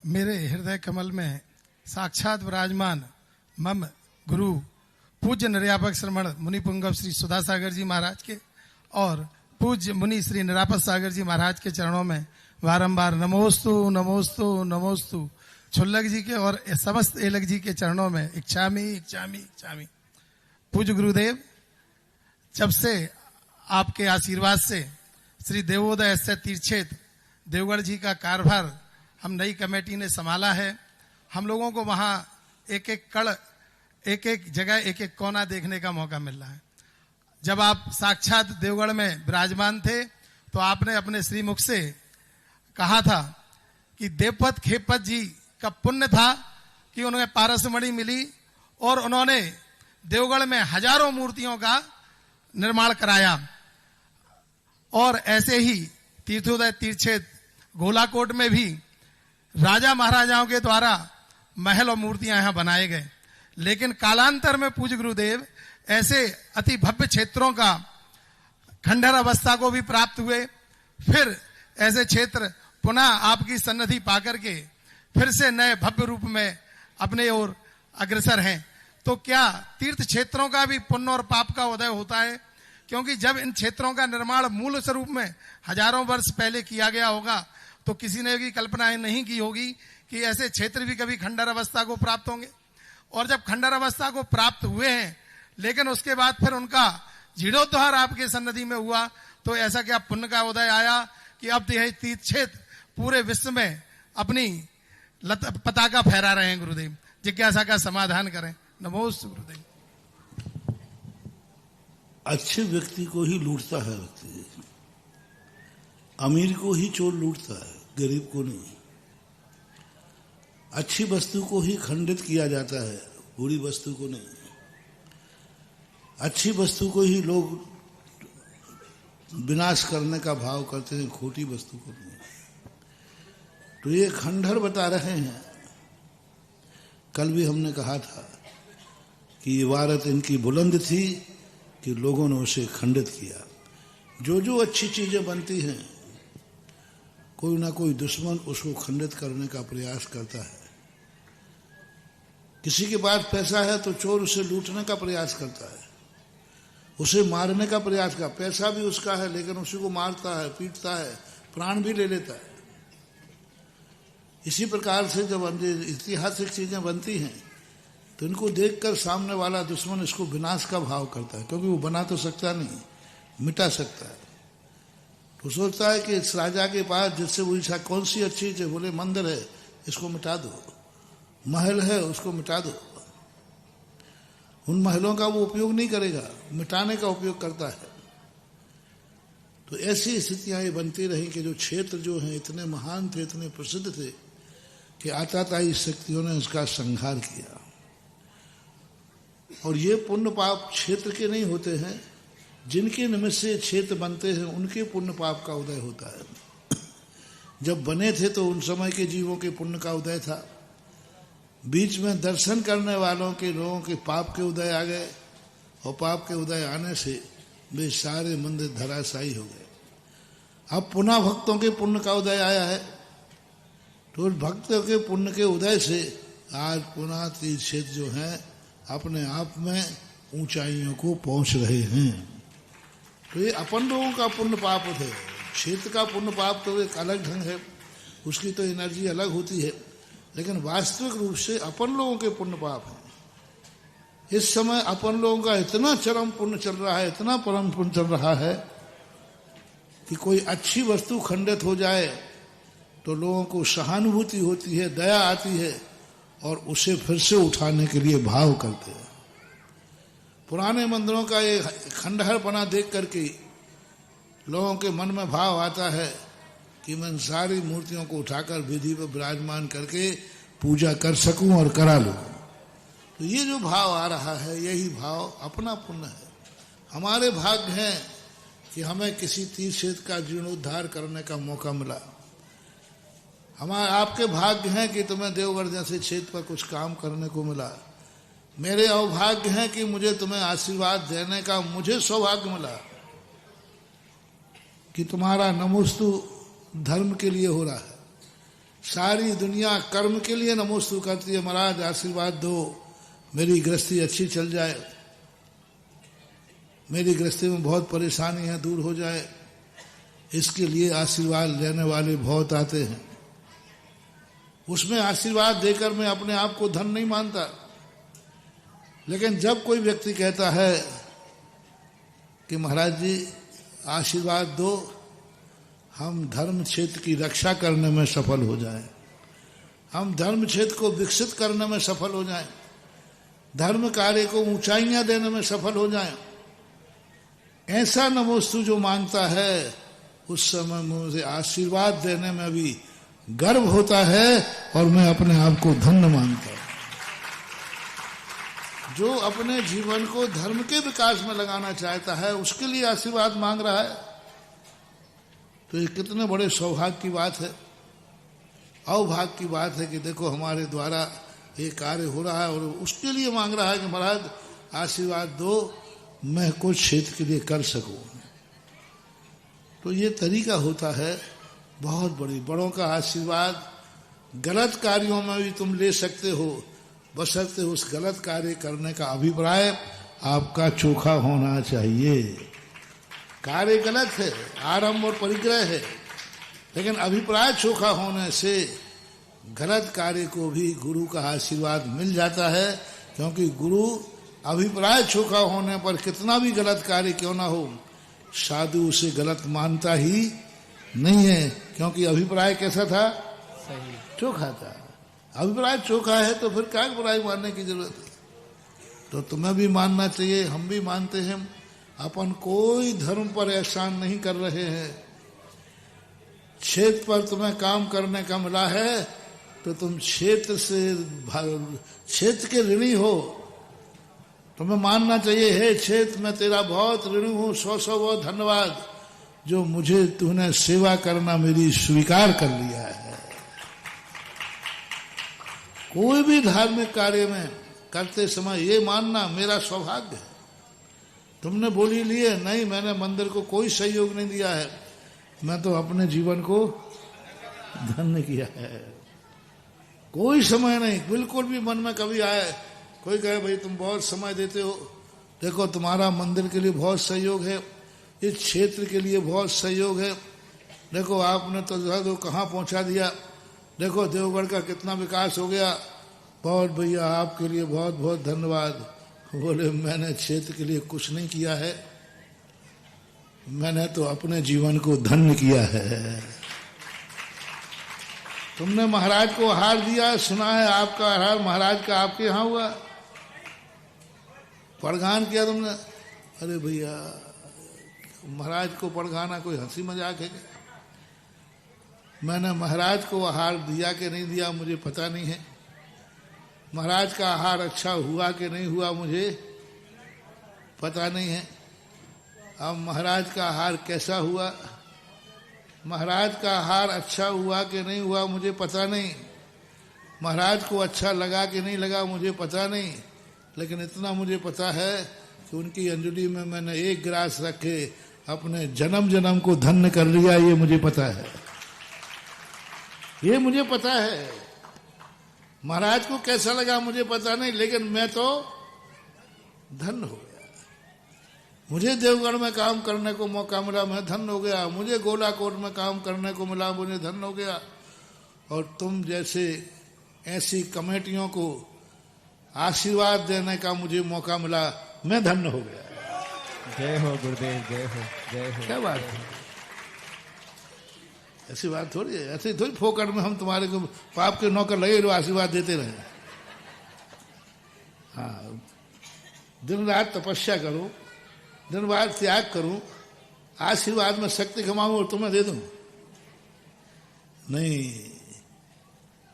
मेरे हृदय कमल में साक्षात विराजमान मम गुरु पूज्य निर्यापक श्रमण मुनि पुंगव श्री सुधा सागर जी महाराज के और पूज्य मुनि श्री निरापत सागर जी महाराज के चरणों में बारंबार नमोस्तु नमोस्तु नमोस्तु छुल्लक जी के और समस्त एलक जी के चरणों में इच्छामी इच्छामी इच्छामी। पूज्य गुरुदेव, जब से आपके आशीर्वाद से श्री देवोदय एस तीर्थक्षेत्र देवगढ़ जी का कारभार हम नई कमेटी ने संभाला है, हम लोगों को वहां एक एक कड़, एक एक जगह, एक एक कोना देखने का मौका मिल रहा है। जब आप साक्षात देवगढ़ में विराजमान थे तो आपने अपने श्रीमुख से कहा था कि देवपत खेपत जी का पुण्य था कि उन्हें पारसमणि मिली और उन्होंने देवगढ़ में हजारों मूर्तियों का निर्माण कराया। और ऐसे ही तीर्थोदय तीर्थक्षेत्र गोलाकोट में भी राजा महाराजाओं के द्वारा महल और मूर्तियां यहां बनाए गए, लेकिन कालांतर में पूज्य गुरुदेव ऐसे अति भव्य क्षेत्रों का खंडहर अवस्था को भी प्राप्त हुए। फिर ऐसे क्षेत्र पुनः आपकी सन्निधि पाकर के फिर से नए भव्य रूप में अपने ओर अग्रसर हैं। तो क्या तीर्थ क्षेत्रों का भी पुण्य और पाप का उदय होता है? क्योंकि जब इन क्षेत्रों का निर्माण मूल स्वरूप में हजारों वर्ष पहले किया गया होगा तो किसी ने भी कल्पना नहीं की होगी कि ऐसे क्षेत्र भी कभी खंडहर अवस्था को प्राप्त होंगे। और जब खंडहर अवस्था को प्राप्त हुए हैं, लेकिन उसके बाद फिर उनका जीर्णोद्धार आपके सन्निधि में हुआ, तो ऐसा क्या पुण्य का उदय आया कि अब यह तीर्थ क्षेत्र पूरे विश्व में अपनी पताका फहरा रहे हैं। गुरुदेव, जिज्ञासा का समाधान करें। नमोस्तु गुरुदेव। अच्छे व्यक्ति को ही लूटता है व्यक्ति, अमीर को ही चोर लूटता है, गरीब को नहीं। अच्छी वस्तु को ही खंडित किया जाता है, बुरी वस्तु को नहीं। अच्छी वस्तु को ही लोग विनाश करने का भाव करते हैं, खोटी वस्तु को नहीं। तो ये खंडहर बता रहे हैं। कल भी हमने कहा था कि इबारत इनकी बुलंद थी कि लोगों ने उसे खंडित किया। जो जो अच्छी चीजें बनती हैं, कोई ना कोई दुश्मन उसको खंडित करने का प्रयास करता है। किसी के पास पैसा है तो चोर उसे लूटने का प्रयास करता है, उसे मारने का प्रयास करता है। पैसा भी उसका है लेकिन उसी को मारता है, पीटता है, प्राण भी ले लेता है। इसी प्रकार से जब ऐतिहासिक चीजें बनती हैं तो इनको देखकर सामने वाला दुश्मन इसको विनाश का भाव करता है, क्योंकि वो बना तो सकता नहीं, मिटा सकता है। तो सोचता है कि इस राजा के पास जिससे वो इच्छा कौन सी अच्छी चीज, बोले मंदिर है इसको मिटा दो, महल है उसको मिटा दो। उन महलों का वो उपयोग नहीं करेगा, मिटाने का उपयोग करता है। तो ऐसी स्थितियां ये बनती रही कि जो क्षेत्र जो हैं इतने महान थे, इतने प्रसिद्ध थे कि आताताई शक्तियों ने उसका संहार किया। और ये पुण्य पाप क्षेत्र के नहीं होते हैं, जिनके निमित्त से क्षेत्र बनते हैं उनके पुण्य पाप का उदय होता है। जब बने थे तो उन समय के जीवों के पुण्य का उदय था, बीच में दर्शन करने वालों के लोगों के पाप के उदय आ गए, और पाप के उदय आने से वे सारे मंदिर धराशायी हो गए। अब पुनः भक्तों के पुण्य का उदय आया है, तो भक्तों के पुण्य के उदय से आज पुनः तीर्थ क्षेत्र जो है अपने आप में ऊंचाइयों को पहुंच रहे हैं। तो ये अपन लोगों का पुण्य पाप है। क्षेत्र का पुण्य पाप तो एक अलग ढंग है, उसकी तो एनर्जी अलग होती है, लेकिन वास्तविक रूप से अपन लोगों के पुण्य पाप है। इस समय अपन लोगों का इतना चरम पुण्य चल रहा है, इतना परम पुण्य चल रहा है कि कोई अच्छी वस्तु खंडित हो जाए तो लोगों को सहानुभूति होती है, दया आती है और उसे फिर से उठाने के लिए भाव करते हैं। पुराने मंदिरों का ये खंडहरपना देख करके लोगों के मन में भाव आता है कि मैं सारी मूर्तियों को उठाकर विधि पर विराजमान करके पूजा कर सकूं और करा लूं। तो ये जो भाव आ रहा है, यही भाव अपना पुण्य है। हमारे भाग्य हैं कि हमें किसी तीर्थ क्षेत्र का जीर्णोद्धार करने का मौका मिला। हमारे आपके भाग्य हैं कि तुम्हें देवगढ़ जैसे क्षेत्र पर कुछ काम करने को मिला। मेरे अभाग्य हैं कि मुझे तुम्हें आशीर्वाद देने का मुझे सौभाग्य मिला कि तुम्हारा नमोस्तु धर्म के लिए हो रहा है, सारी दुनिया कर्म के लिए नमोस्तु करती है, महाराज आशीर्वाद दो, मेरी गृहस्थी अच्छी चल जाए, मेरी गृहस्थी में बहुत परेशानी है दूर हो जाए, इसके लिए आशीर्वाद लेने वाले बहुत आते हैं। उसमें आशीर्वाद देकर मैं अपने आप को धन नहीं मानता, लेकिन जब कोई व्यक्ति कहता है कि महाराज जी आशीर्वाद दो, हम धर्म क्षेत्र की रक्षा करने में सफल हो जाएं, हम धर्म क्षेत्र को विकसित करने में सफल हो जाएं, धर्म कार्य को ऊंचाइयां देने में सफल हो जाएं, ऐसा नमोस्तु जो मांगता है, उस समय मुझे आशीर्वाद देने में भी गर्व होता है और मैं अपने आप को धन्य मानता हूं। जो अपने जीवन को धर्म के विकास में लगाना चाहता है, उसके लिए आशीर्वाद मांग रहा है, तो ये कितने बड़े सौभाग्य की बात है, अवभाग्य की बात है कि देखो हमारे द्वारा ये कार्य हो रहा है और उसके लिए मांग रहा है कि महाराज आशीर्वाद दो, मैं कुछ क्षेत्र के लिए कर सकूं। तो ये तरीका होता है बहुत बड़ों का आशीर्वाद। गलत कार्यों में भी तुम ले सकते हो, बशर्ते उस गलत कार्य करने का अभिप्राय आपका चोखा होना चाहिए। कार्य गलत है, आरंभ और परिग्रह है, लेकिन अभिप्राय चोखा होने से गलत कार्य को भी गुरु का आशीर्वाद मिल जाता है, क्योंकि गुरु अभिप्राय चोखा होने पर कितना भी गलत कार्य क्यों ना हो, साधु उसे गलत मानता ही नहीं है, क्योंकि अभिप्राय कैसा था? सही, चोखा था। अभिप्राय चोखा है तो फिर क्या बुराई मानने की जरूरत है? तो तुम्हें भी मानना चाहिए, हम भी मानते हैं। अपन कोई धर्म पर एहसान नहीं कर रहे हैं। क्षेत्र पर तुम्हें काम करने का मिला है तो तुम क्षेत्र के ऋणी हो। तुम्हें मानना चाहिए, हे क्षेत्र मैं तेरा बहुत ऋणी हूं, 100 बहुत धन्यवाद जो मुझे तूने सेवा करना मेरी स्वीकार कर लिया है। कोई भी धार्मिक कार्य में करते समय ये मानना मेरा सौभाग्य है। तुमने बोली लिए, नहीं मैंने मंदिर को कोई सहयोग नहीं दिया है, मैं तो अपने जीवन को धन्य किया है। कोई समय नहीं, बिल्कुल भी मन में कभी आए कोई कहे भाई तुम बहुत समय देते हो, देखो तुम्हारा मंदिर के लिए बहुत सहयोग है, इस क्षेत्र के लिए बहुत सहयोग है, देखो आपने तो कहाँ पहुंचा दिया, देखो देवगढ़ का कितना विकास हो गया, बहुत भैया आपके लिए बहुत बहुत धन्यवाद। बोले मैंने क्षेत्र के लिए कुछ नहीं किया है, मैंने तो अपने जीवन को धन्य किया है। तुमने महाराज को आहार दिया, सुना है आपका आहार महाराज का आपके यहाँ हुआ, पड़गान किया तुमने, अरे भैया महाराज को पड़गाना कोई हंसी मजाक है क्या? मैंने महाराज को आहार दिया कि नहीं दिया मुझे पता नहीं है, महाराज का आहार अच्छा हुआ कि नहीं हुआ मुझे पता नहीं है। अब महाराज का आहार कैसा हुआ, महाराज का आहार अच्छा हुआ कि नहीं हुआ मुझे पता नहीं, महाराज को अच्छा लगा कि नहीं लगा मुझे पता नहीं, लेकिन इतना मुझे पता है कि उनकी अंजलि में मैंने एक गिलास रखे अपने जन्म जन्म को धन्य कर लिया, ये मुझे पता है, ये मुझे पता है। महाराज को कैसा लगा मुझे पता नहीं, लेकिन मैं तो धन्य हो गया। मुझे देवगढ़ में काम करने को मौका मिला, मैं धन्य हो गया। मुझे गोलाकोट में काम करने को मिला, मुझे धन्य हो गया। और तुम जैसे ऐसी कमेटियों को आशीर्वाद देने का मुझे मौका मिला, मैं धन्य हो गया। जय हो गुरुदेव, जय हो, जय हो। क्या बात है, ऐसी बात थोड़ी है, ऐसे थोड़ी फोकट में हम तुम्हारे को पाप के नौकर लगे रहो आशीर्वाद देते रहे। हाँ, दिन रात तपस्या करो, दिन रात त्याग करूं, आशीर्वाद में शक्ति कमाऊं और तुम्हें दे दूं, नहीं।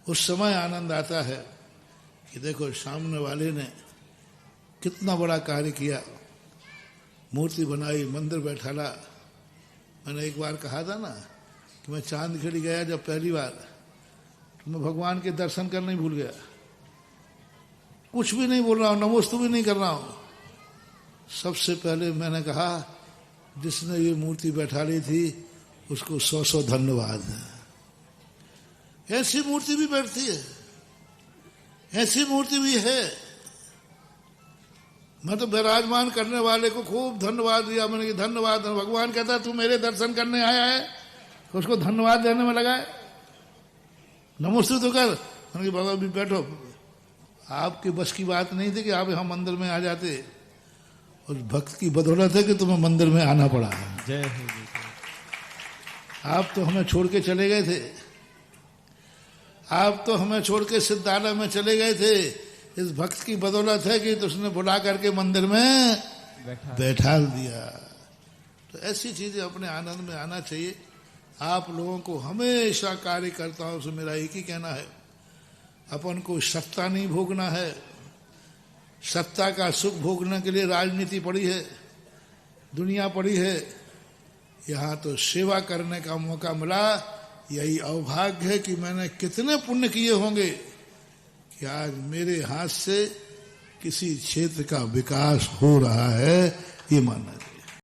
उस समय आनंद आता है कि देखो सामने वाले ने कितना बड़ा कार्य किया, मूर्ति बनाई, मंदिर बैठाला। मैंने एक बार कहा था ना कि मैं चांदखेड़ी गया जब पहली बार, तो मैं भगवान के दर्शन करना ही भूल गया, कुछ भी नहीं बोल रहा हूं, नमोस्तु भी नहीं कर रहा हूं। सबसे पहले मैंने कहा जिसने ये मूर्ति बैठा ली थी उसको 100 धन्यवाद है। ऐसी मूर्ति भी बैठती है, ऐसी मूर्ति भी है। मैं तो विराजमान करने वाले को खूब धन्यवाद दिया। मैंने कि धन्यवाद। भगवान कहता तू मेरे दर्शन करने आया है, उसको धन्यवाद देने में लगा है। नमस्ते तो कर। मैंने कि बाबा अभी बैठो, आपके बस की बात नहीं थी कि आप यहाँ मंदिर में आ जाते, उस भक्त की बदौलत है कि तुम्हें मंदिर में आना पड़ा। जय हो जी। आप तो हमें छोड़ के चले गए थे, आप तो हमें छोड़ के सिद्धालय में चले गए थे। इस भक्त की बदौलत है कि उसने बुला करके मंदिर में बैठा दिया। तो ऐसी चीजें अपने आनंद में आना चाहिए। आप लोगों को हमेशा कार्यकर्ताओं से मेरा एक ही कहना है, अपन को सत्ता नहीं भोगना है। सत्ता का सुख भोगने के लिए राजनीति पड़ी है, दुनिया पड़ी है। यहाँ तो सेवा करने का मौका मिला। यही अवभाग्य है कि मैंने कितने पुण्य किए होंगे कि आज मेरे हाथ से किसी क्षेत्र का विकास हो रहा है, ये मानना है।